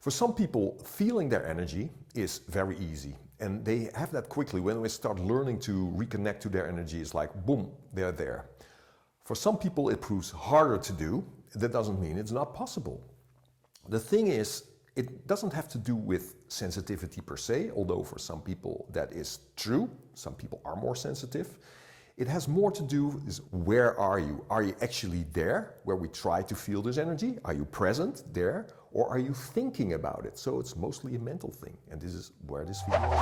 For some people, feeling their energy is very easy, and they have that quickly. When they start learning to reconnect to their energy, it's like, boom, they're there. For some people, it proves harder to do. That doesn't mean it's not possible. The thing is, it doesn't have to do with sensitivity per se, although for some people that is true. Some people are more sensitive. It has more to do with where are you? Are you actually there, where we try to feel this energy? Are you present there? Or are you thinking about it? So it's mostly a mental thing, and this is where this video is.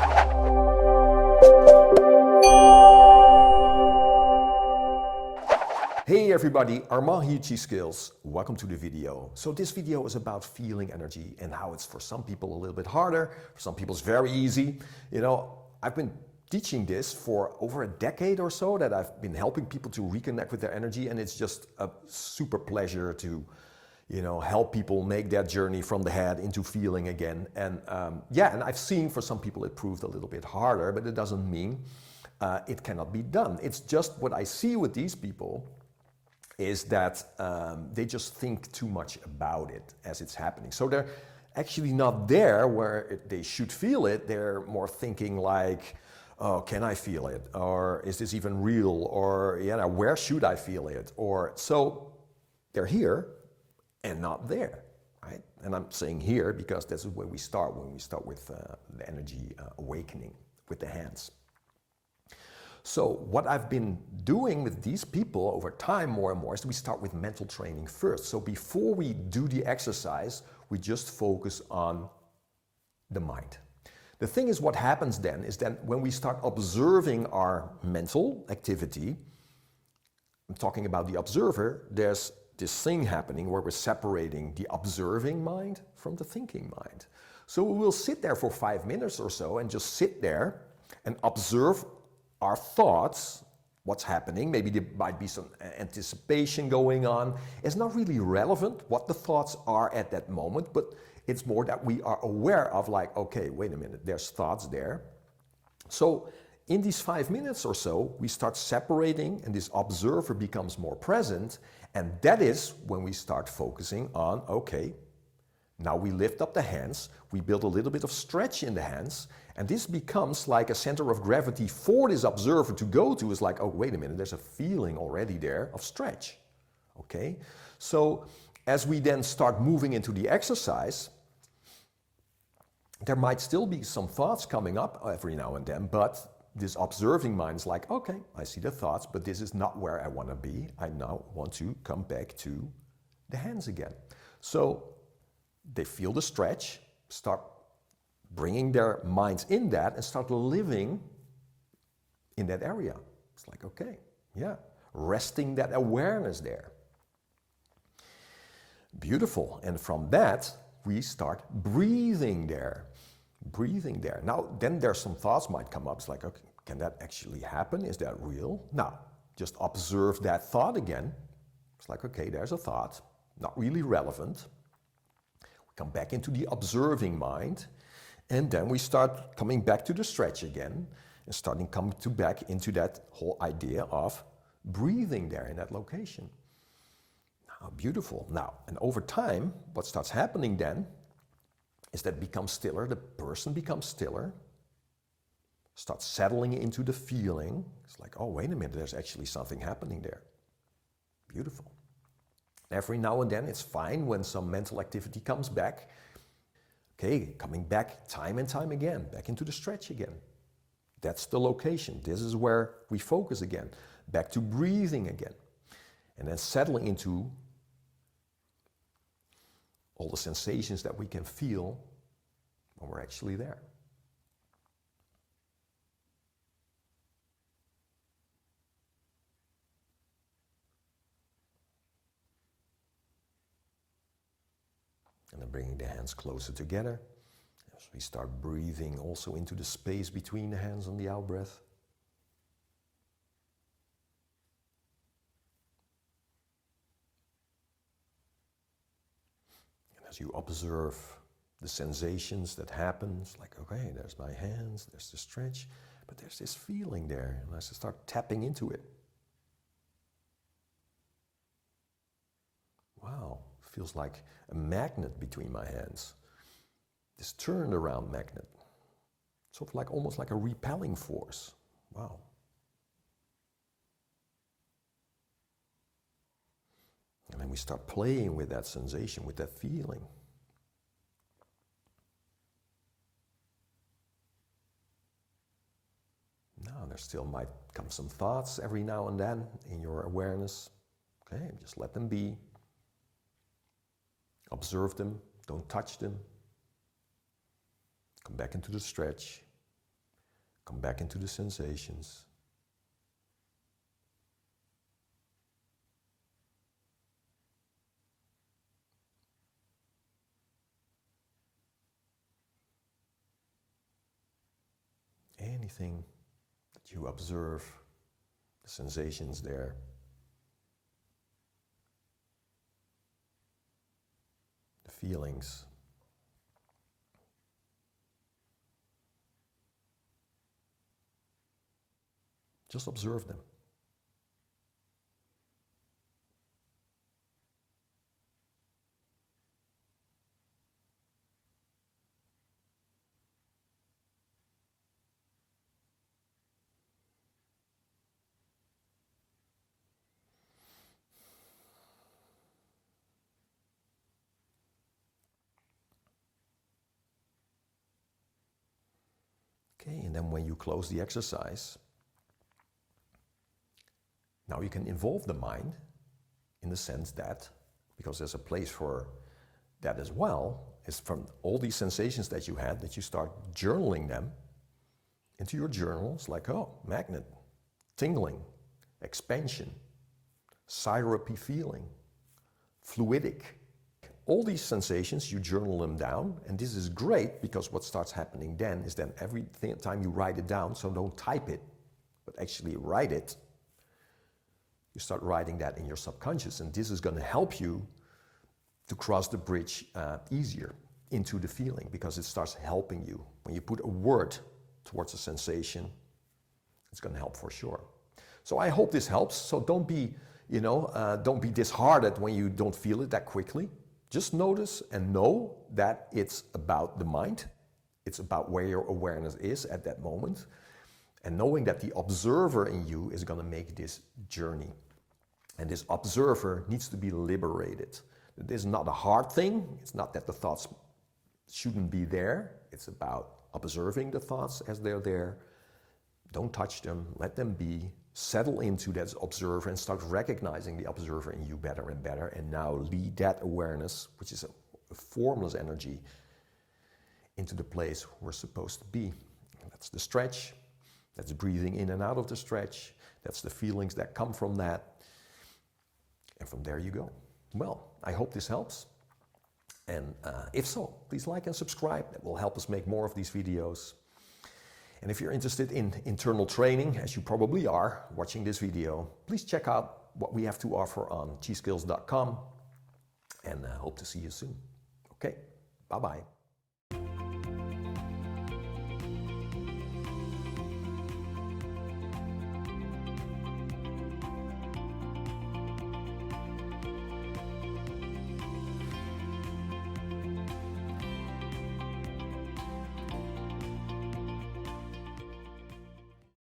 Hey everybody, Armand here, G-Skills. Welcome to the video. So this video is about feeling energy and how it's for some people a little bit harder, for some people it's very easy. You know, I've been teaching this for over a decade or so, that I've been helping people to reconnect with their energy, and it's just a super pleasure to, you know, help people make that journey from the head into feeling again. And and I've seen for some people it proved a little bit harder, but it doesn't mean it cannot be done. It's just what I see with these people is that they just think too much about it as it's happening. So they're actually not there where they should feel it. They're more thinking like, oh, can I feel it? Or is this even real? Or where should I feel it? Or so they're here and not there, right? And I'm saying here because that's where we start when we start with the energy awakening with the hands. So what I've been doing with these people over time more and more is we start with mental training first. So before we do the exercise, we just focus on the mind. The thing is, what happens then is that when we start observing our mental activity, I'm talking about the observer, there's this thing happening where we're separating the observing mind from the thinking mind. So we will sit there for 5 minutes or so and just sit there and observe our thoughts, what's happening. Maybe there might be some anticipation going on. It's not really relevant what the thoughts are at that moment, but it's more that we are aware of, like, okay, wait a minute, there's thoughts there. So in these 5 minutes or so, we start separating and this observer becomes more present. And that is when we start focusing on, okay, now we lift up the hands, we build a little bit of stretch in the hands, and this becomes like a center of gravity for this observer to go to. Is like, oh, wait a minute, there's a feeling already there of stretch, okay? So as we then start moving into the exercise, there might still be some thoughts coming up every now and then, but this observing mind is like, okay, I see the thoughts, but this is not where I want to be. I now want to come back to the hands again. So they feel the stretch, start bringing their minds in that and start living in that area. It's like, okay, yeah, resting that awareness there. Beautiful. And from that, we start breathing there. Breathing there. Now, then there's some thoughts might come up. It's like, okay, can that actually happen? Is that real? Now, just observe that thought again. It's like, okay, there's a thought, not really relevant. We come back into the observing mind, and then we start coming back to the stretch again, and starting coming back into that whole idea of breathing there in that location. Now, beautiful. Now, and over time, what starts happening then is that it becomes stiller, the person becomes stiller, starts settling into the feeling. It's like, oh, wait a minute, there's actually something happening there. Beautiful. Every now and then it's fine when some mental activity comes back. Okay, coming back time and time again, back into the stretch again. That's the location. This is where we focus again. Back to breathing again. And then settling into all the sensations that we can feel when we're actually there. And then bringing the hands closer together as we start breathing also into the space between the hands on the out breath. As you observe the sensations that happen, it's like, okay, there's my hands, there's the stretch, but there's this feeling there, and I start tapping into it. Wow, feels like a magnet between my hands. this turned around magnet. Sort of like almost like a repelling force. Wow. And then we start playing with that sensation, with that feeling. Now there still might come some thoughts every now and then in your awareness. Okay, just let them be. Observe them, don't touch them. Come back into the stretch. Come back into the sensations. Anything that you observe, the sensations there. The feelings. Just observe them. Okay, and then when you close the exercise, now you can involve the mind in the sense that, because there's a place for that as well, is from all these sensations that you had, that you start journaling them into your journals, like, oh, magnet, tingling, expansion, syrupy feeling, fluidic. All these sensations, you journal them down, and this is great because what starts happening then is then every time you write it down, so don't type it, but actually write it, you start writing that in your subconscious, and this is going to help you to cross the bridge easier into the feeling, because it starts helping you. When you put a word towards a sensation, it's going to help for sure. So I hope this helps. So don't be, don't be disheartened when you don't feel it that quickly. Just notice and know that it's about the mind. It's about where your awareness is at that moment. And knowing that the observer in you is going to make this journey. And this observer needs to be liberated. This is not a hard thing. It's not that the thoughts shouldn't be there. It's about observing the thoughts as they're there. Don't touch them. Let them be. Settle into that observer and start recognizing the observer in you better and better. And now lead that awareness, which is a formless energy, into the place we're supposed to be. And that's the stretch. That's breathing in and out of the stretch. That's the feelings that come from that. And from there you go. Well, I hope this helps. And if so, please like and subscribe. That will help us make more of these videos. And if you're interested in internal training, as you probably are watching this video, please check out what we have to offer on chi-skills.com. And hope to see you soon. Okay, bye-bye.